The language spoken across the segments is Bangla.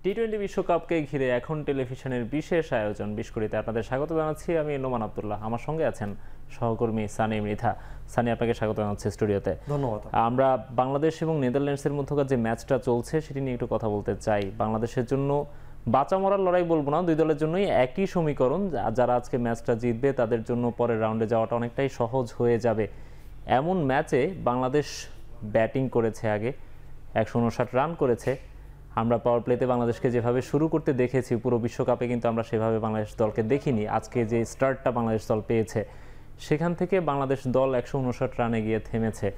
টি-20 বিশ্বকাপকে ঘিরে এখন টেলিভিশনের বিশেষ আয়োজন বিস্কুরিতে আপনাদের স্বাগত জানাচ্ছি। আমি নোমান আব্দুল্লাহ, আমার সঙ্গে আছেন সহকর্মী সানি মৃধা। সানি, আপনাকে স্বাগত জানাচ্ছি স্টুডিওতে। ধন্যবাদ। আমরা বাংলাদেশ এবং নেদারল্যান্ডসের মধ্যকার যে ম্যাচটা চলছে সেটি নিয়ে একটু কথা বলতে চাই। বাংলাদেশের জন্য বাঁচা মরার লড়াই বলবো না, দুই দলের জন্যই একই সমীকরণ। যারা আজকে ম্যাচটা জিতবে তাদের জন্য পরের রাউন্ডে যাওয়াটা অনেকটাই সহজ হয়ে যাবে। এমন ম্যাচে বাংলাদেশ ব্যাটিং করেছে, আগে 159 রান করেছে। আমরা পাওয়ার প্লেতে বাংলাদেশকে যেভাবে শুরু করতে দেখেছি পুরো বিশ্বকাপে, কিন্তু আমরা সেভাবে বাংলাদেশ দলকে দেখিনি। আজকে যে স্টার্টটা বাংলাদেশ দল পেয়েছে সেখান থেকে বাংলাদেশ দল 159 রানে গিয়ে থেমেছে।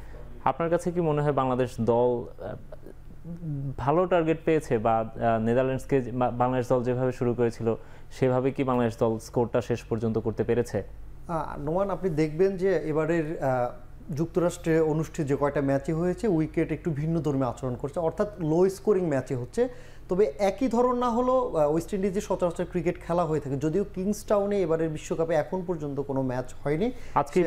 আপনার কাছে কি মনে হয় বাংলাদেশ দল ভালো টার্গেট পেয়েছে, বা নেদারল্যান্ডসকে বাংলাদেশ দল যেভাবে শুরু করেছিল সেভাবে কি বাংলাদেশ দল স্কোরটা শেষ পর্যন্ত করতে পেরেছে? নোমান, আপনি দেখবেন যে এবারের যুক্তরাষ্ট্রে অনুষ্ঠিত যে কয়টা ম্যাচে হয়েছে উইকেট একটু ভিন্ন ধর্মী আচরণ করছে, অর্থাৎ লো স্কোরিং ম্যাচে হচ্ছে। তবে একই ধরন না হলেও ওয়েস্ট ইন্ডিজে সচরাচর ক্রিকেট খেলা হয়ে থাকে, যদিও কিংসটাউনে এবারের বিশ্বকাপে এখন পর্যন্ত কোনো ম্যাচ হয়নি। আজকেই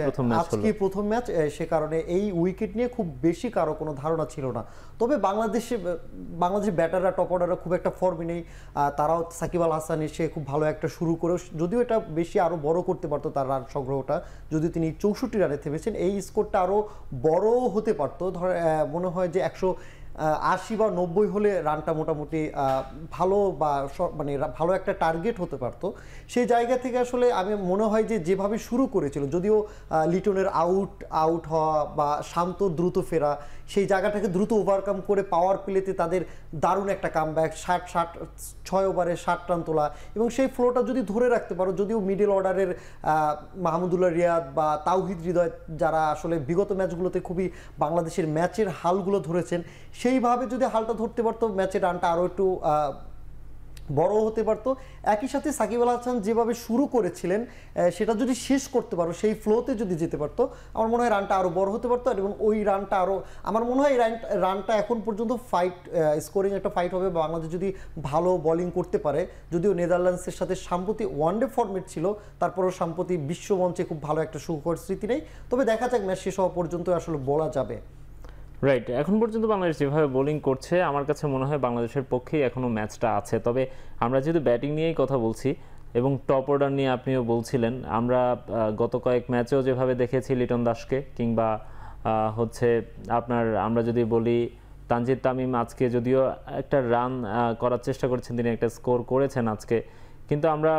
প্রথম ম্যাচ, সে কারণে এই উইকেট নিয়ে খুব বেশি কারো কোনো ধারণা ছিল না। তবে বাংলাদেশের ব্যাটাররা, টপ অর্ডাররা খুব একটা ফর্মে নেই। তারাও সাকিব আল হাসান এসে খুব ভালো একটা শুরু করে, যদিও এটা বেশি আরও বড় করতে পারতো তার রান সংগ্রহটা, যদিও তিনি 64 রানে থেমেছেন। এই স্কোরটা আরও বড় হতে পারতো। মনে হয় যে 180 বা 90 হলে রানটা মোটামুটি ভালো, বা মানে ভালো একটা টার্গেট হতে পারতো। সেই জায়গা থেকে আসলে আমি মনে হয় যে যেভাবে শুরু করেছিল, যদিও লিটনের আউট হওয়া বা শান্ত দ্রুত ফেরা, সেই জায়গাটাকে দ্রুত ওভারকাম করে পাওয়ার প্লেতে তাদের দারুণ একটা কামব্যাক, 6 ওভারে 60 রান তোলা, এবং সেই ফ্লোটা যদি ধরে রাখতে পারো, যদিও মিডল অর্ডারের মাহমুদুল্লাহ রিয়াদ বা তাওহিদ হৃদয় যারা আসলে বিগত ম্যাচগুলোতে খুবই বাংলাদেশের ম্যাচের হালগুলো ধরেছেন, সেইভাবে যদি হালটা ধরতে পারতো ম্যাচের রানটা আরও একটু বড় হতে পারতো। একই সাথে সাকিব আল হাসান যেভাবে শুরু করেছিলেন সেটা যদি শেষ করতে পারো, সেই ফ্লোতে যদি যেতে পারতো, আমার মনে হয় রানটা আরও বড় হতে পারতো। এবং ওই রানটা আরও, আমার মনে হয় রানটা এখন পর্যন্ত স্কোরিং একটা ফাইট হবে। বাংলাদেশ যদি ভালো বোলিং করতে পারে, যদিও নেদারল্যান্ডসের সাথে সাম্প্রতিক ওয়ানডে ফরম্যাট ছিল, তারপরেও সাম্প্রতিক বিশ্বমঞ্চে খুব ভালো একটা সুখকর স্মৃতি নেই। তবে দেখা যাক ম্যাচ শেষ হওয়া পর্যন্ত আসলে বলা যাবে। রাইট, এখন পর্যন্ত বাংলাদেশ যেভাবে বোলিং করছে আমার কাছে মনে হয় বাংলাদেশের পক্ষেই এখনও ম্যাচটা আছে। তবে আমরা যেহেতু ব্যাটিং নিয়েই কথা বলছি এবং টপ অর্ডার নিয়ে আপনিও বলছিলেন, আমরা গত কয়েক ম্যাচেও যেভাবে দেখেছি লিটন দাসকে, কিংবা আমরা যদি বলি তানজিদ তামিম, আজকে যদিও একটা রান করার চেষ্টা করেছেন, তিনি একটা স্কোর করেছেন আজকে, কিন্তু আমরা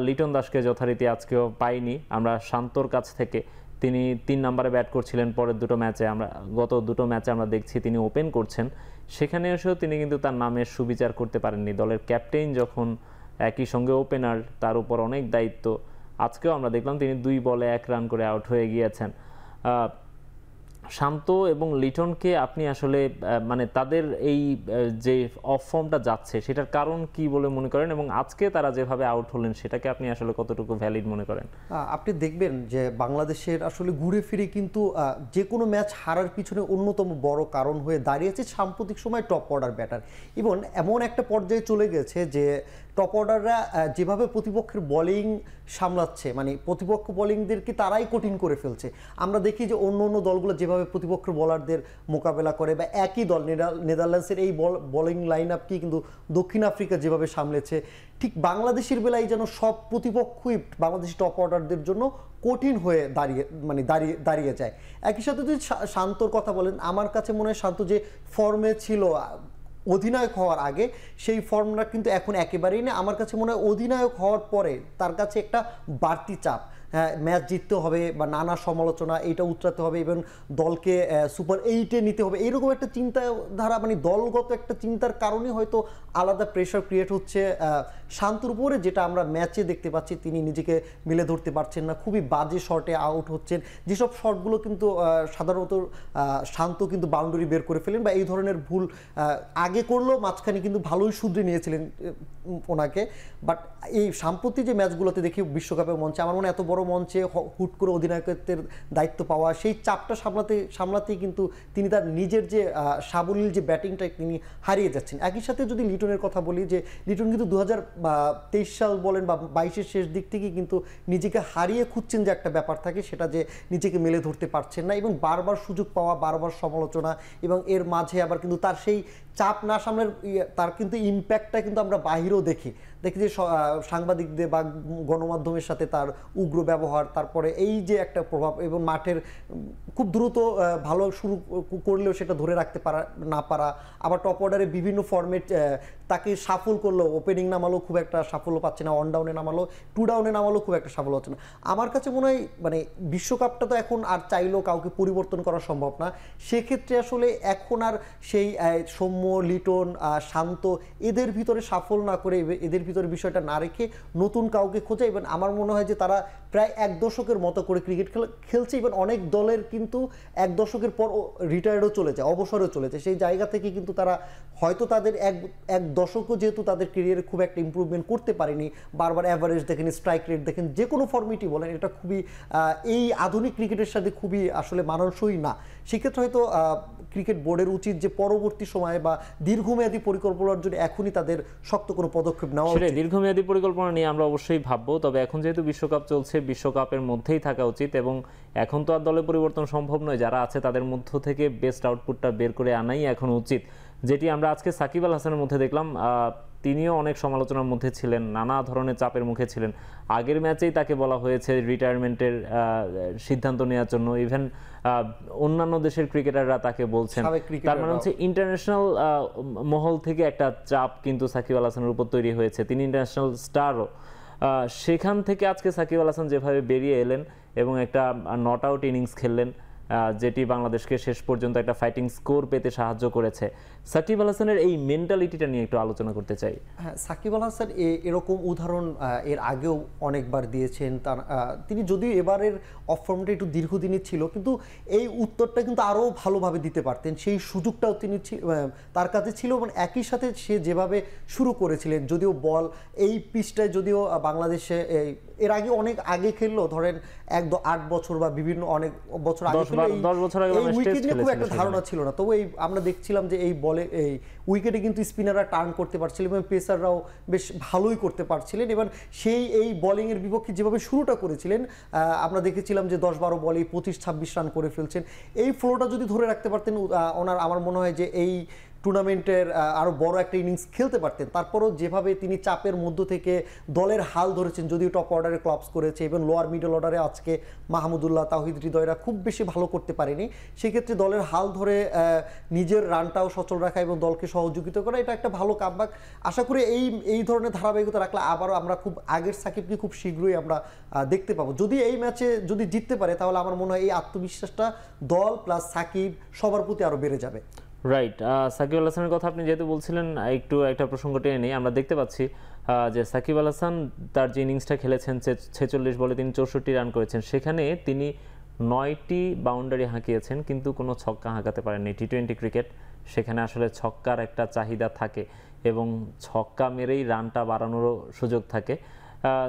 লিটন দাসকে যথারীতি আজকেও পাইনি। আমরা শান্তর কাছ থেকে, তিনি 3 নম্বরে ব্যাট করছিলেন, পরের গত দুটো ম্যাচে আমরা দেখছি তিনি ওপেন করছেন, সেখানে এসেও তিনি কিন্তু তার নামের সুবিচার করতে পারেননি। দলের ক্যাপ্টেন যখন একই সঙ্গে ওপেনার, তার উপর অনেক দায়িত্ব। আজকেও আমরা দেখলাম তিনি 2 বলে 1 রান করে আউট হয়ে গিয়েছেন। শান্ত এবং লিটনকে আপনি আসলে মানে তাদের এই যে অফ ফর্মটা যাচ্ছে সেটার কারণ কি বলে মনে করেন, এবং আজকে তারা যেভাবে আউট হলেন সেটাকে আপনি আসলে কতটুকু ভ্যালিড মনে করেন? আপনি দেখবেন যে বাংলাদেশের আসলে ঘুরে ফিরে কিন্তু যে কোনো ম্যাচ হারার পিছনে অন্যতম বড় কারণ হয়ে দাঁড়িয়েছে সাম্প্রতিক সময় টপ অর্ডার ব্যাটার। এবং এমন একটা পর্যায়ে চলে গেছে যে টপ অর্ডাররা যেভাবে প্রতিপক্ষের বোলিং সামলাচ্ছে, মানে প্রতিপক্ষ বোলিংদেরকে তারাই কঠিন করে ফেলছে। আমরা দেখি যে অন্য দলগুলো যেভাবে প্রতিপক্ষের বোলারদের মোকাবেলা করে, বা একই দল নেদারল্যান্ডসের এই বোলিং লাইন আপকে কিন্তু দক্ষিণ আফ্রিকা যেভাবে সামলেছে, ঠিক বাংলাদেশের বেলায় যেন সব প্রতিপক্ষই বাংলাদেশি টপ অর্ডারদের জন্য কঠিন হয়ে দাঁড়িয়ে যায়। একই সাথে যদি শান্তর কথা বলেন, আমার কাছে মনে হয় শান্ত যে ফর্মে ছিল অধিনায়ক হওয়ার আগে, সেই ফর্মটা কিন্তু এখন একেবারেই না। আমার কাছে মনে হয় অধিনায়ক হওয়ার পরে তার কাছে একটা বাড়তি চাপ, ম্যাচ জিততে হবে বা নানা সমালোচনা এইটা উতরাতে হবে, এবং দলকে সুপার 8-এ নিতে হবে, এইরকম একটা চিন্তাধারা, মানে দলগত একটা চিন্তার কারণে হয়তো আলাদা প্রেশার ক্রিয়েট হচ্ছে শান্তর উপরে, যেটা আমরা ম্যাচে দেখতে পাচ্ছি। তিনি নিজেকে মেলে ধরতে পারছেন না, খুবই বাজে শটে আউট হচ্ছেন, যেসব শটগুলো কিন্তু সাধারণত শান্ত কিন্তু বাউন্ডারি বের করে ফেলেন, বা এই ধরনের ভুল আগে করলেও মাঝখানে কিন্তু ভালোই শুধরে নিয়েছিলেন ওনাকে। বাট এই সাম্প্রতিক যে ম্যাচগুলোতে দেখি বিশ্বকাপের মঞ্চে, আমার মনে হয় এত বড় মঞ্চে হুট করে অধিনায়কত্বের দায়িত্ব পাওয়া, সেই চাপটা সামলাতেই কিন্তু তিনি তার নিজের যে সাবলীল যে ব্যাটিংটা তিনি হারিয়ে যাচ্ছেন। একই সাথে যদি লিটনের কথা বলি, যে লিটন কিন্তু 2023 সাল বলেন বা 22-এর শেষ দিক থেকে কিন্তু নিজেকে হারিয়ে খুঁজছেন, যে একটা ব্যাপার থাকে, সেটা যে নিজেকে মেলে ধরতে পারছেন না, এবং বারবার সুযোগ পাওয়া, বারবার সমালোচনা, এবং এর মাঝে আবার কিন্তু তার সেই চাপ না সামনের তার কিন্তু ইম্প্যাক্টটা কিন্তু আমরা বাহিরেও দেখি যে সাংবাদিকদের বা গণমাধ্যমের সাথে তার উগ্র ব্যবহার, তারপরে এই যে একটা প্রভাব এবং মাঠের খুব দ্রুত ভালো শুরু করলেও সেটা ধরে রাখতে না পারা, আবার টপ অর্ডারে বিভিন্ন ফর্মেট তাকে সাফল করলো, ওপেনিং নামালো খুব একটা সাফল্য পাচ্ছে না, অন ডাউনে নামালো, টু ডাউনে নামালো খুব একটা সাফল্য হচ্ছে না। আমার কাছে মনে হয় মানে বিশ্বকাপটা তো এখন আর চাইলেও কাউকে পরিবর্তন করা সম্ভব না, সেক্ষেত্রে আসলে এখন আর সেই সৌম্য, লিটন, শান্ত এদের ভিতরে সাফল না করে এদের ভিতরে বিষয়টা না রেখে নতুন কাউকে খোঁজে। এবং আমার মনে হয় যে তারা প্রায় 1 দশকের মতো করে ক্রিকেট খেলছে, এবং অনেক দলের কিন্তু 1 দশকের পর রিটায়ার্ডও চলে যায়, অবসরেও চলে যায়। সেই জায়গা থেকে কিন্তু তারা হয়তো তাদের এক দশকও যেহেতু তাদের ক্যারিয়ারে খুব একটা ইম্প্রুভমেন্ট করতে পারেনি, বারবার অ্যাভারেজ দেখেন, স্ট্রাইক রেট দেখেন, যে কোনো ফর্মেটই বলেন, এটা খুবই এই আধুনিক ক্রিকেটের সাথে খুবই আসলে মানানসই না। সেক্ষেত্রে হয়তো ক্রিকেট বোর্ডের উচিত যে পরবর্তী সময়ে বা দীর্ঘমেয়াদী পরিকল্পনার জন্য এখনই তাদের শক্ত কোনো পদক্ষেপ নেওয়া উচিত। দীর্ঘমেয়াদী পরিকল্পনা নিয়ে আমরা অবশ্যই ভাববো, তবে এখন যেহেতু বিশ্বকাপ চলছে, বিশ্বকাপের মধ্যেই থাকা উচিত, এবং এখন তো আর দলে পরিবর্তন সম্ভব নয়, যারা আছে তাদের মধ্য থেকে বেস্ট আউটপুটটা বের করে আনাই এখন উচিত, যেটি আমরা আজকে সাকিব আল হাসানের মধ্যে দেখলাম। তিনিও অনেক সমালোচনার মধ্যে ছিলেন, নানা ধরনের চাপের মুখে ছিলেন। আগের ম্যাচেই তাকে বলা হয়েছে রিটায়ারমেন্টের সিদ্ধান্ত নেওয়ার জন্য, ইভেন অন্যান্য দেশের ক্রিকেটাররা তাকে বলছেন। তার মানে হচ্ছে ইন্টারন্যাশনাল মহল থেকে একটা চাপ কিন্তু সাকিব আল হাসানের উপর তৈরি হয়েছে, তিনি ইন্টারন্যাশনাল স্টারও। সেখান থেকে আজকে সাকিব আল হাসান যেভাবে বেরিয়ে এলেন এবং একটা নট আউট ইনিংস খেললেন, যেটি বাংলাদেশকে শেষ পর্যন্ত একটা ফাইটিং স্কোর পেতে সাহায্য করেছে। সাকিব আল হাসানের এই মেন্টালিটিটা নিয়ে একটু আলোচনা করতে চাই। হ্যাঁ, সাকিব আল হাসান এরকম উদাহরণ এর আগেও অনেকবার দিয়েছেন। তিনি যদিও এবারের অফ ফর্মটা একটু দীর্ঘদিনই ছিল, কিন্তু এই উত্তরটা কিন্তু আরও ভালোভাবে দিতে পারতেন, সেই সুযোগটাও তিনি তার কাছে ছিল। এবং একই সাথে সে যেভাবে শুরু করেছিলেন, যদিও বল এই পিচটায় যদিও বাংলাদেশে এর আগে অনেক আগে খেললো, ধরেন 8 বছর বা বিভিন্ন অনেক বছর আগে উইকেট নিয়ে খুব একটা ধারণা ছিল না। তবু আমরা দেখছিলাম যে এই বলে এই উইকেটে কিন্তু স্পিনাররা টার্ন করতে পারছিলেন এবং পেসাররাও বেশ ভালোই করতে পারছিলেন। এবং এই বোলিংয়ের বিপক্ষে যেভাবে শুরুটা করেছিলেন, আমরা দেখেছিলাম যে 10-12 বলে 25-26 রান করে ফেলছেন। এই ফ্লোটা যদি ধরে রাখতে পারতেন আমার মনে হয় যে এই টুর্নামেন্টের আরও বড় একটা ইনিংস খেলতে পারতেন। তারপরও যেভাবে তিনি চাপের মধ্য থেকে দলের হাল ধরেছেন, যদিও টপ অর্ডারে ক্লাবস করেছে এবং লোয়ার মিডল অর্ডারে আজকে মাহমুদুল্লাহ, তাওহিদ হৃদয়রা খুব বেশি ভালো করতে পারেনি, সেক্ষেত্রে দলের হাল ধরে নিজের রানটাও সচল রাখা এবং দলকে সহযোগিতা করা, এটা একটা ভালো কামব্যাক। আশা করি এই ধরনের ধারাবাহিকতা রাখলে আবারও আমরা খুব আগের সাকিবকে খুব শীঘ্রই আমরা দেখতে পাবো। যদি এই ম্যাচে যদি জিততে পারে, তাহলে আমার মনে হয় এই আত্মবিশ্বাসটা দল প্লাস সাকিব সবার প্রতি আরও বেড়ে যাবে। রাইট, সাকিব আল হাসানের কথা আপনি যেহেতু বলছিলেন, একটু একটা প্রসঙ্গ টেনে নেই। আমরা দেখতে পাচ্ছি যে সাকিব আল হাসান তার যে ইনিংসটা খেলেছেন, 46 বলে তিনি 64 রান করেছেন, সেখানে তিনি 9টি বাউন্ডারি হাঁকিয়েছেন, কিন্তু কোনো ছক্কা হাঁকাতে পারেননি। টি-20 ক্রিকেট, সেখানে আসলে ছক্কার একটা চাহিদা থাকে এবং ছক্কা মেরেই রানটা বাড়ানোরও সুযোগ থাকে।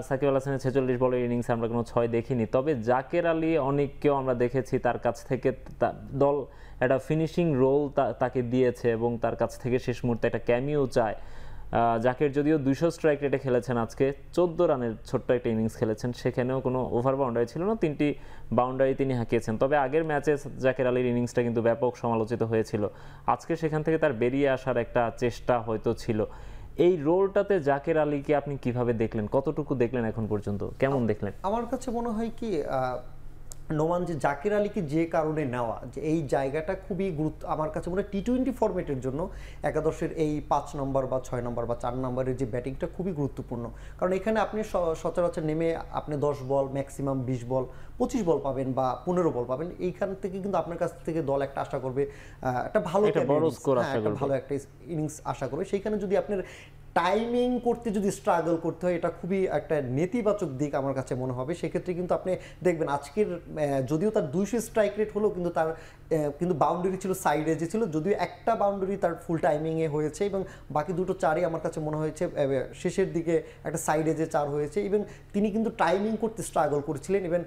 সাকিব আল হাসানের 46 বলের ইনিংসে আমরা কোনো 6 দেখিনি, তবে জাকের আলী অনেককেও আমরা দেখেছি তার কাছ থেকে দল একটা ফিনিশিং রোল তাকে দিয়েছে এবং তার কাছ থেকে শেষ মুহূর্তে একটা ক্যামিও চায়। জাকের যদিও 200 স্ট্রাইক রেটে খেলেছেন, আজকে 14 রানের ছোট্ট একটা ইনিংস খেলেছেন, সেখানেও কোনো ওভার বাউন্ডারি ছিল না, 3টি বাউন্ডারি তিনি হাঁকিয়েছেন। তবে আগের ম্যাচে জাকের আলীর ইনিংসটা কিন্তু ব্যাপক সমালোচিত হয়েছিল, আজকে সেখান থেকে তার বেরিয়ে আসার একটা চেষ্টা হয়তো ছিল। এই রোলটাতে জাকের আলীকে আপনি কিভাবে দেখলেন, কতটুকু দেখলেন এখন পর্যন্ত, কেমন দেখলেন? আমার কাছে মনে হয় কি নোমান, যে জাকের আলীকে যে কারণে নেওয়া, যে এই জায়গাটা খুবই আমার কাছে মনে হয় টি-20 ফরম্যাটের জন্য একাদশের এই 5 নম্বর বা 6 নম্বর বা 4 নম্বরের যে ব্যাটিংটা খুবই গুরুত্বপূর্ণ। কারণ এখানে আপনি সচরাচর নেমে আপনি 10 বল, ম্যাক্সিমাম 20 বল, 25 বল পাবেন বা 15 বল পাবেন। এইখান থেকে কিন্তু আপনার কাছ থেকে দল একটা আশা করবে, একটা ভালো ভালো একটা ইনিংস আশা করবে। সেইখানে যদি আপনার টাইমিং করতে যদি স্ট্রাগল করতে হয়, এটা খুবই একটা নেতিবাচক দিক আমার কাছে মনে হবে। সেক্ষেত্রে কিন্তু আপনি দেখবেন আজকের যদিও তার 200 স্ট্রাইক রেট হলো, কিন্তু তার কিন্তু বাউন্ডারি ছিল সাইড এজে ছিল, যদিও একটা বাউন্ডারি তার ফুল টাইমিংয়ে হয়েছে এবং বাকি দুটো 4ই আমার কাছে মনে হয়েছে শেষের দিকে একটা সাইড এজে 4 হয়েছে। এবং তিনি কিন্তু টাইমিং করতে স্ট্রাগল করেছিলেন এবং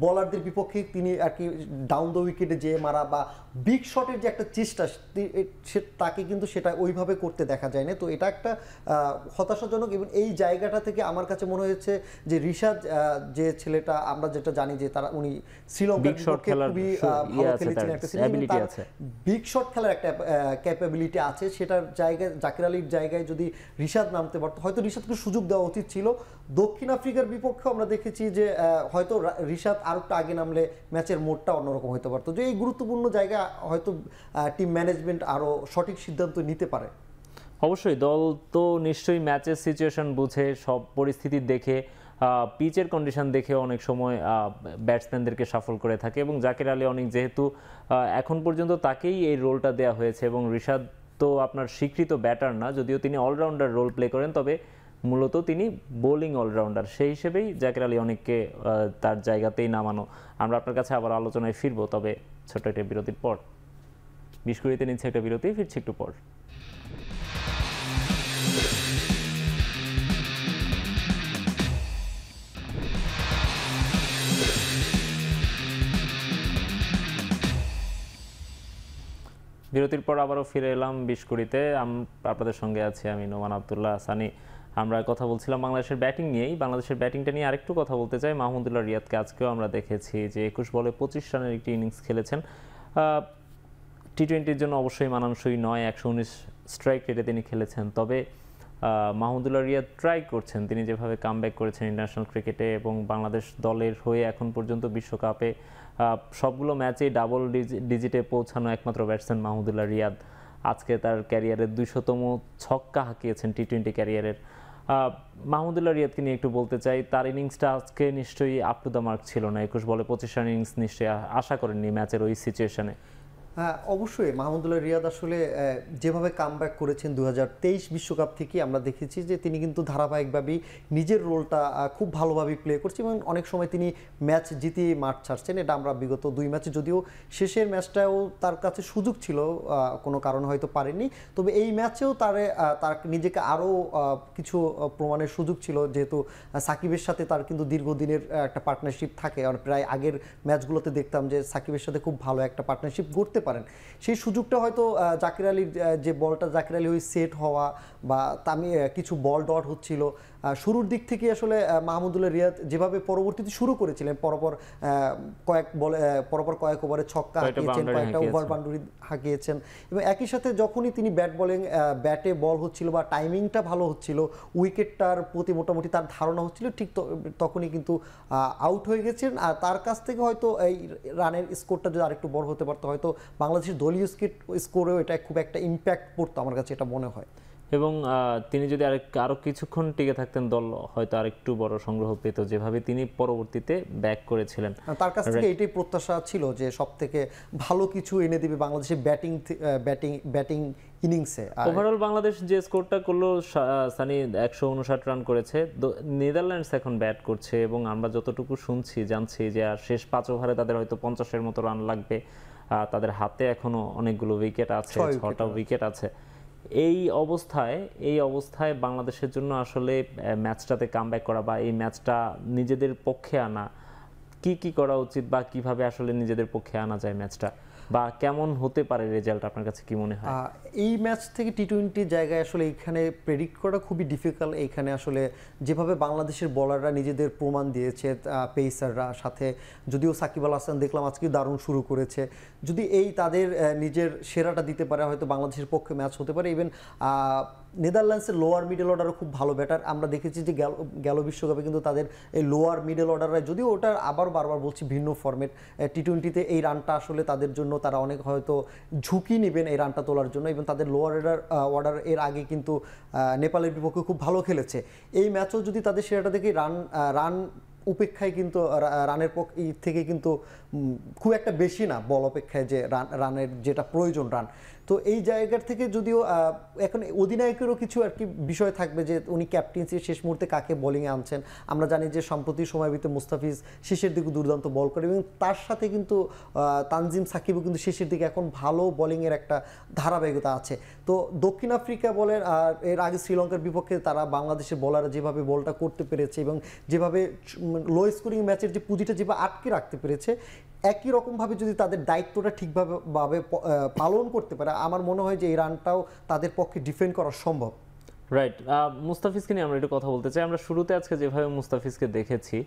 বলারদের বিপক্ষে তিনি আর কি ডাউন দ্য উইকেটে যেয়ে মারা বা বিগ শটের যে একটা চেষ্টা তাকে কিন্তু সেটা ওইভাবে করতে দেখা যায় না। তো এটা একটা হতাশাজনক, এবং এই জায়গাটা থেকে আমার কাছে মনে হয়েছে যে রিশাদ যে ছেলেটা, আমরা যেটা জানি যে উনি শ্রীলঙ্কার বিপক্ষে খুবই ভালো খেলেছিলেন একটা সিরিজ, তার বিগ শট খেলার একটা ক্যাপাবিলিটি আছে, সেটার জায়গায় জাকির আলীর জায়গায় যদি রিশাদ নামতে পারতো, হয়তো রিশাদকে সুযোগ দেওয়া উচিত ছিল। দক্ষিণ আফ্রিকার বিপক্ষে আমরা দেখেছি যে হয়তো রিশাদ আরো একটু আগে নামলে ম্যাচের মোডটা অন্যরকম হতে পারতো। যে এই গুরুত্বপূর্ণ জায়গা হয়তো টিম ম্যানেজমেন্ট আরো সঠিক সিদ্ধান্ত নিতে পারে। অবশ্যই দল তো নিশ্চয়ই ম্যাচের সিচুয়েশন বুঝে, সব পরিস্থিতি দেখে, পিচের কন্ডিশন দেখে অনেক সময় ব্যাটসম্যানদেরকে সাফল করে থাকে, এবং জাকির আলী অনেক যেহেতু এখন পর্যন্ত তাকেই এই রোলটা দেওয়া হয়েছে, এবং রিশাদ তো আপনার স্বীকৃত ব্যাটার না, যদিও তিনি অলরাউন্ডার রোল প্লে করেন, তবে মূলত তিনি বোলিং অলরাউন্ডার, সেই হিসেবেই জাকির আলী অনেককে তার জায়গাতেই নামানো। আমরা আপনার কাছে আবার আলোচনায় ফিরবো, তবে ছোট্ট একটা বিরতির পর। 20-20 নিচ্ছে একটা বিরতি, ফিরছি একটু পর। বিরতির পর আবারও ফিরে এলাম 20-20-তে। আপনাদের সঙ্গে আছি আমি নোমান আব্দুল্লাহ সানি। আমরা কথা বলছিলাম বাংলাদেশের ব্যাটিং নিয়েই। বাংলাদেশের ব্যাটিংটা নিয়ে আরেকটু কথা বলতে চাই। মাহমুদুল্লাহ রিয়াদকে আজকেও আমরা দেখেছি যে 21 বলে 25 রানের একটি ইনিংস খেলেছেন। টি-20-র জন্য অবশ্যই মানানসই নয়, 119 স্ট্রাইক রেটে তিনি খেলেছেন, তবে মাহমুদুল্লাহ রিয়াদ ট্রাই করছেন। তিনি যেভাবে কামব্যাক করেছেন ইন্টারন্যাশনাল ক্রিকেটে, এবং বাংলাদেশ দলের হয়ে এখন পর্যন্ত বিশ্বকাপে সবগুলো ম্যাচেই ডাবল ডিজিটে পৌঁছানো একমাত্র ব্যাটসম্যান মাহমুদুল্লাহ রিয়াদ। আজকে তার ক্যারিয়ারের 200তম ছক্কা হাঁকিয়েছেন টি-20 ক্যারিয়ারের। মাহমুদুল্লাহ রিয়াদকে নিয়ে একটু বলতে চাই, তার ইনিংসটা আজকে নিশ্চয়ই আপ টু দ্য মার্ক ছিল না। 21 বলে 25 রান ইনিংস নিশ্চয়ই আশা করেননি ম্যাচের ওই সিচুয়েশনে। হ্যাঁ, অবশ্যই মাহমুদুল্লাহ রিয়াদ আসলে যেভাবে কামব্যাক করেছেন 2023 বিশ্বকাপ থেকে আমরা দেখেছি যে তিনি কিন্তু ধারাবাহিকভাবেই নিজের রোলটা খুব ভালোভাবে প্লে করছেন, এবং অনেক সময় তিনি ম্যাচ জিতিয়ে মাঠ ছাড়ছেন। এটা আমরা বিগত 2 ম্যাচে, যদিও শেষের ম্যাচটাও তার কাছে সুযোগ ছিল, কোনো কারণে হয়তো পারেনি, তবে এই ম্যাচেও তার নিজেকে আরও কিছু প্রমাণের সুযোগ ছিল, যেহেতু সাকিবের সাথে তার কিন্তু দীর্ঘদিনের একটা পার্টনারশিপ থাকে। আর প্রায় আগের ম্যাচগুলোতে দেখতাম যে সাকিবের সাথে খুব ভালো একটা পার্টনারশিপ গড়তে পারেন। সেই সুযোগটা হয়তো জাকির আলীর যে বলটা জাকির আলী ওই সেট হওয়া বা কিছু বল ডট হচ্ছিল শুরুর দিক থেকে, আসলে মাহমুদুল্লাহ রিয়াদ যেভাবে পরবর্তীতে শুরু করেছিলেন, পরপর কয়েক ওভারে ছক্কা হাঁকিয়েছেন, কয়েকটা ওভার বাউন্ডারি হাঁকিয়েছেন, এবং একই সাথে যখনই তিনি ব্যাটে বল হচ্ছিল বা টাইমিংটা ভালো হচ্ছিল, উইকেটটার প্রতি মোটামুটি তার ধারণা হচ্ছিল, ঠিক তখনই কিন্তু আউট হয়ে গেছেন। আর তার কাছ থেকে হয়তো এই রানের স্কোরটা যদি আরেকটু বড় হতে পারতো, হয়তো বাংলাদেশের দলীয় স্কোরেও এটা খুব একটা ইম্প্যাক্ট পড়তো, আমার কাছে এটা মনে হয়। এবং তিনি যদি আরো কিছুক্ষণ টিকে থাকতেন, দল হয়তো আরেকটু বড় সংগ্রহ পেত, যেভাবে তিনি পরবর্তীতে ব্যাক করেছিলেন। তার কাছ থেকে এটাই প্রত্যাশা ছিল যে সব থেকে ভালো কিছু এনে দিবে বাংলাদেশের ব্যাটিং ইনিংসে। ওভারঅল বাংলাদেশ যে স্কোরটা করলো, সানি 159 রান করেছে। নেদারল্যান্ডস এখন ব্যাট করছে, এবং আমরা যতটুকু জানছি যে আর শেষ 5 ওভারে তাদের হয়তো 50-এর মতো রান লাগবে। তাদের হাতে এখনো অনেকগুলো উইকেট আছে, 6টা উইকেট আছে। এই অবস্থায় বাংলাদেশের জন্য আসলে ম্যাচটাতে কামব্যাক করা বা এই ম্যাচটা নিজেদের পক্ষে আনা, কি করা উচিত, বা কিভাবে আসলে নিজেদের পক্ষে আনা যায় ম্যাচটা, বা কেমন হতে পারে রেজাল্ট, আপনার কাছে কি মনে হয়? এই ম্যাচ থেকে টি-20 জায়গায় আসলে এইখানে প্রেডিক্ট করা খুবই ডিফিকাল্ট। এইখানে আসলে যেভাবে বাংলাদেশের বলাররা নিজেদের প্রমাণ দিয়েছে, পেসাররা সাথে, যদিও সাকিব আল হাসান দেখলাম আজকে দারুণ শুরু করেছে, যদি তাদের নিজের সেরাটা দিতে পারে, হয়তো বাংলাদেশের পক্ষে ম্যাচ হতে পারে। ইভেন নেদারল্যান্ডসের লোয়ার মিডল অর্ডারও খুব ভালো ব্যাটার, আমরা দেখেছি যে গেল বিশ্বকাপে কিন্তু তাদের এই লোয়ার মিডল অর্ডাররা, যদিও ওটার বারবার বলছি ভিন্ন ফর্মেট, টি-20তে এই রানটা আসলে তাদের জন্য তারা অনেক হয়তো ঝুঁকি নেবেন এই রানটা তোলার জন্য, এবং তাদের লোয়ার অর্ডার এর আগে কিন্তু নেপালের বিপক্ষে খুব ভালো খেলেছে। এই ম্যাচও যদি তাদের সেরাটা দেখে রান উপেক্ষায় কিন্তু রানের থেকে কিন্তু খুব একটা বেশি না, বল অপেক্ষায় যে রানের যেটা প্রয়োজন রান, তো এই জায়গার থেকে যদিও এখন অধিনায়কেরও কিছু আর কি বিষয় থাকবে যে উনি ক্যাপ্টেন্সি শেষ মুহূর্তে কাকে বোলিংয়ে আনছেন। আমরা জানি যে সম্প্রতি সময়ের ভিতরে মুস্তাফিজ শেষের দিকে দুর্দান্ত বল করে, এবং তার সাথে কিন্তু তানজিম সাকিবও কিন্তু শেষের দিকে এখন ভালো বোলিংয়ের একটা ধারাবাহিকতা আছে। তো দক্ষিণ আফ্রিকা বলেন, এর আগে শ্রীলঙ্কার বিপক্ষে তারা বাংলাদেশের বোলাররা যেভাবে বলটা করতে পেরেছে, এবং যেভাবে লো স্কোরিং ম্যাচের যে পুঁজিটা যেভাবে আটকে রাখতে পেরেছে, একই রকমভাবে যদি তাদের দায়িত্বটা ঠিকভাবে পালন করতে পারে, আমার মনে হয় যে এই রানটাও তাদের পক্ষে ডিফেন্ড করা সম্ভব। রাইট, মুস্তাফিজকে নিয়ে আমরা একটু কথা বলতে চাই। আমরা শুরুতে আজকে যেভাবে মুস্তাফিজকে দেখেছি,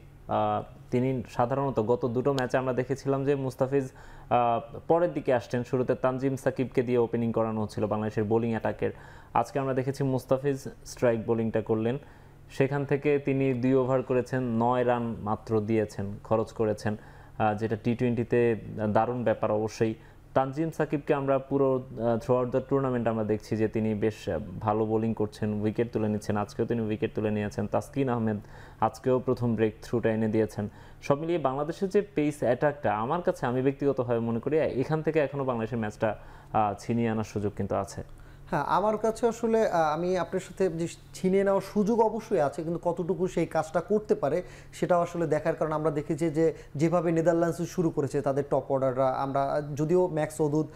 তিনি সাধারণত গত দুটো ম্যাচে আমরা দেখেছিলাম যে মুস্তাফিজ পরের দিকে আসছেন, শুরুতে তানজিম সাকিবকে দিয়ে ওপেনিং করানো হচ্ছিল বাংলাদেশের বোলিং অ্যাটাকের। আজকে আমরা দেখেছি মুস্তাফিজ স্ট্রাইক বোলিংটা করলেন, সেখান থেকে তিনি 2 ওভার করেছেন, 9 রান মাত্র দিয়েছেন, খরচ করেছেন, যেটা টি-20তে দারুণ ব্যাপার অবশ্যই। তানজিম সাকিবকে আমরা পুরো থ্রু আউট দ্য টুর্নামেন্ট আমরা দেখছি যে তিনি বেশ ভালো বোলিং করছেন, উইকেট তুলে নিচ্ছেন। আজকেও তিনি উইকেট তুলে নিয়েছেন। তাসকিন আহমেদ আজকেও প্রথম ব্রেক থ্রুটা এনে দিয়েছেন। সব মিলিয়ে বাংলাদেশের যে পেস অ্যাটাকটা, আমার কাছে, আমি ব্যক্তিগতভাবে মনে করি এখান থেকে এখনও বাংলাদেশের ম্যাচটা ছিনিয়ে আনার সুযোগ কিন্তু আছে। হ্যাঁ, আমার কাছে আসলে আমি আপনার সাথে যে ছিনিয়ে নেওয়ার সুযোগ অবশ্যই আছে, কিন্তু কতটুকু সেই কাজটা করতে পারে সেটাও আসলে দেখার। কারণ আমরা দেখেছি যে যেভাবে নেদারল্যান্ডস শুরু করেছে তাদের টপ অর্ডাররা, আমরা যদিও ম্যাক্স ওদুদ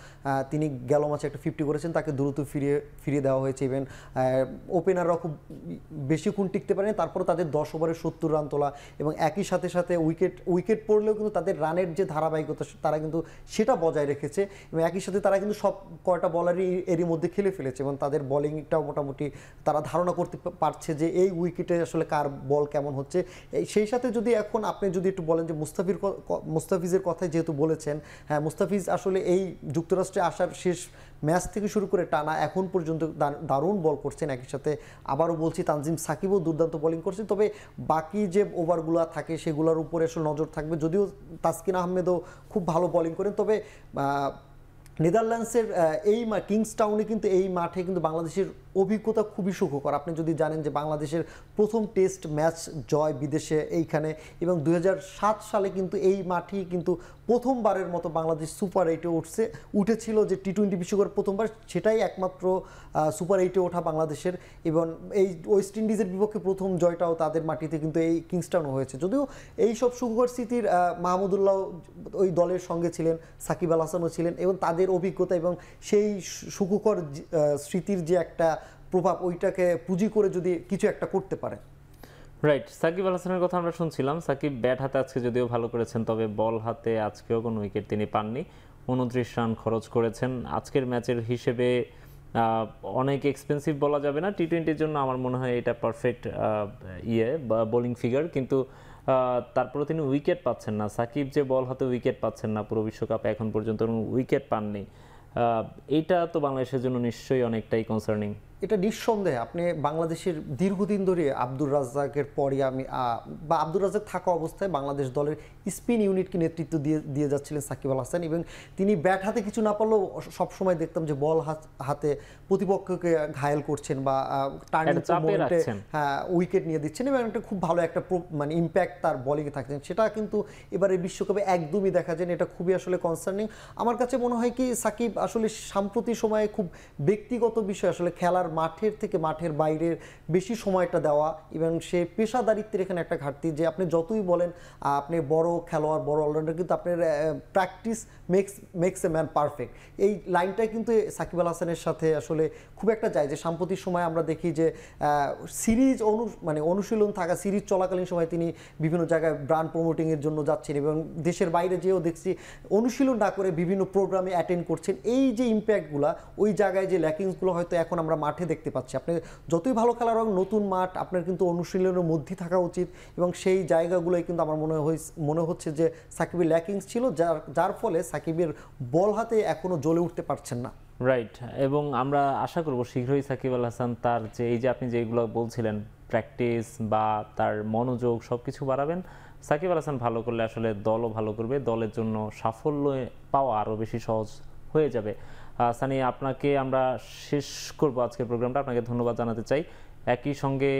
তিনি গেল ম্যাচে একটা 50 করেছেন, তাকে দ্রুত ফিরিয়ে দেওয়া হয়েছে। ইভেন ওপেনাররা খুব বেশিক্ষণ টিকতে পারেনি, তারপরে তাদের 10 ওভারে 70 রান তোলা এবং একই সাথে সাথে উইকেট পড়লেও কিন্তু তাদের রানের যে ধারাবাহিকতা তারা কিন্তু সেটা বজায় রেখেছে এবং একই সাথে তারা কিন্তু সব কয়টা বলারই এরই মধ্যে খেলে ফেলেছে এবং তাদের বোলিংটাও মোটামুটি তারা ধারণা করতে পারছে যে এই উইকেটে আসলে কার বল কেমন হচ্ছে। সেই সাথে যদি এখন আপনি যদি একটু বলেন যে মুস্তাফিজের কথাই যেহেতু বলেছেন, হ্যাঁ, মুস্তাফিজ আসলে এই যুক্তরাষ্ট্রে আসার শেষ ম্যাচ থেকে শুরু করে টানা এখন পর্যন্ত দারুণ বল করছেন। একই সাথে আবারও বলছি তানজিম সাকিবও দুর্দান্ত বোলিং করছে, তবে বাকি যে ওভারগুলো থাকে সেগুলোর উপরে আসলে নজর থাকবে। যদিও তাসকিন আহমেদও খুব ভালো বোলিং করেন, তবে নেদারল্যান্ডসের এই কিংসটাউনে কিন্তু এই মাঠে কিন্তু বাংলাদেশের অভিজ্ঞতা খুবই সুখকর। আপনি যদি জানেন যে বাংলাদেশের প্রথম টেস্ট ম্যাচ জয় বিদেশে এইখানে, এবং 2007 সালে কিন্তু এই মাঠেই কিন্তু প্রথমবারের মতো বাংলাদেশ সুপার 8-এ উঠেছিল, যে টি-20 বিশ্বকাপের প্রথমবার, সেটাই একমাত্র সুপার 8-এ ওঠা বাংলাদেশের। এবং এই ওয়েস্ট ইন্ডিজের বিপক্ষে প্রথম জয়টাও তাদের মাটিতে কিন্তু এই কিংসটাউনে হয়েছে। যদিও এই সব সুখকর স্মৃতির মাহমুদুল্লাহ ওই দলের সঙ্গে ছিলেন, সাকিব আল হাসানও ছিলেন, এবং তাদের অভিজ্ঞতা এবং সেই সুখকর স্মৃতির যে একটা প্রভাব, ওইটাকে পুঁজি করে যদি কিছু একটা করতে পারে। রাইট, সাকিব আল হাসানের কথা আমরা শুনছিলাম। সাকিব ব্যাট হাতে আজকে যদিও ভালো করেছেন, তবে বল হাতে আজকেও কোনো উইকেট তিনি পাননি। 29 রান খরচ করেছেন। আজকের ম্যাচের হিসেবে অনেক এক্সপেন্সিভ বলা যাবে না, টি-20-র জন্য আমার মনে হয় এটা পারফেক্ট বোলিং ফিগার, কিন্তু তারপরে তিনি উইকেট পাচ্ছেন না। সাকিব যে বল হাতে উইকেট পাচ্ছেন না পুরো বিশ্বকাপে এখন পর্যন্ত উইকেট পাননি, এইটা তো বাংলাদেশের জন্য নিশ্চয়ই অনেকটাই কনসার্নিং। এটা নিঃসন্দেহে আপনি বাংলাদেশের দীর্ঘদিন ধরে আব্দুর রাজ্জাকের পরই বা আব্দুর রাজ্জাক থাকা অবস্থায় বাংলাদেশ দলের স্পিন ইউনিটকে নেতৃত্ব দিয়ে যাচ্ছিলেন সাকিব আল হাসান, এবং তিনি ব্যাট হাতে কিছু না পারলেও সবসময় দেখতাম যে বল হাতে প্রতিপক্ষকে ঘায়েল করছেন বা টার্নিং মোমেন্টে উইকেট নিয়ে দিচ্ছেন, এবং একটা খুব ভালো একটা মানে ইম্প্যাক্ট তার বোলিংয়ে থাকছেন। সেটা কিন্তু এবারে বিশ্বকাপে একদমই দেখা যায় না, এটা খুবই আসলে কনসার্নিং। আমার কাছে মনে হয় কি সাকিব আসলে সাম্প্রতিক সময়ে খুব ব্যক্তিগত বিষয়, আসলে খেলার মাঠের থেকে মাঠের বাইরের বেশি সময়টা দেওয়া, এবং সে পেশাদারিত্বের এখানে একটা ঘাটতি। যে আপনি যতই বলেন আপনি বড় খেলোয়াড়, বড় অলরাউন্ডার, কিন্তু আপনার practice makes a man perfect, এই লাইনটাই কিন্তু সাকিব আল হাসানের সাথে আসলে খুব একটা যায়। যে সাম্প্রতিক সময় আমরা দেখি যে সিরিজ অনুশীলন থাকা, সিরিজ চলাকালীন সময় তিনি বিভিন্ন জায়গায় ব্র্যান্ড প্রমোটিংয়ের জন্য যাচ্ছেন, এবং দেশের বাইরে যেও দেখছি অনুশীলন না করে বিভিন্ন প্রোগ্রামে অ্যাটেন্ড করছেন। এই যে ইম্প্যাক্টগুলো, ওই জায়গায় যে ল্যাকিংসগুলো হয়তো এখন আমরা মাঠে দেখতে পাচ্ছি। আপনি যতই ভালো খেলার হোক, নতুন মাঠ, আপনার কিন্তু অনুশীলনের মধ্যে থাকা উচিত, এবং সেই জায়গাগুলোই কিন্তু আমার মনে হচ্ছে যে সাকিবের ল্যাকিংস ছিল, যার ফলে সাকিবের বল হাতে এখনো জ্বলে উঠতে পারছেন না। রাইট, এবং আমরা আশা করব শীঘ্রই সাকিব আল হাসান তার যে এই যে আপনি যেগুলো বলছিলেন প্র্যাকটিস বা তার মনোযোগ সব কিছু বাড়াবেন। সাকিব আল হাসান ভালো করলে আসলে দলও ভালো করবে, দলের জন্য সাফল্য পাওয়া আরও বেশি সহজ হয়ে যাবে। সানি, আপনাকে আমরা শেষ করব আজকের প্রোগ্রামটা, আপনাকে ধন্যবাদ জানাতে চাই। একই সঙ্গে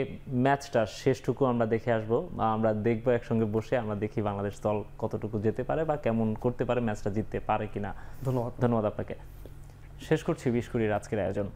ম্যাচটা শেষটুকু আমরা দেখে আসব, আমরা দেখবো একসঙ্গে বসে, আমরা দেখি বাংলাদেশ দল কতটুকু যেতে পারে বা কেমন করতে পারে, ম্যাচটা জিততে পারে কিনা। ধন্যবাদ আপনাকে। শেষ করছি 20 কোটির আজকের আয়োজন।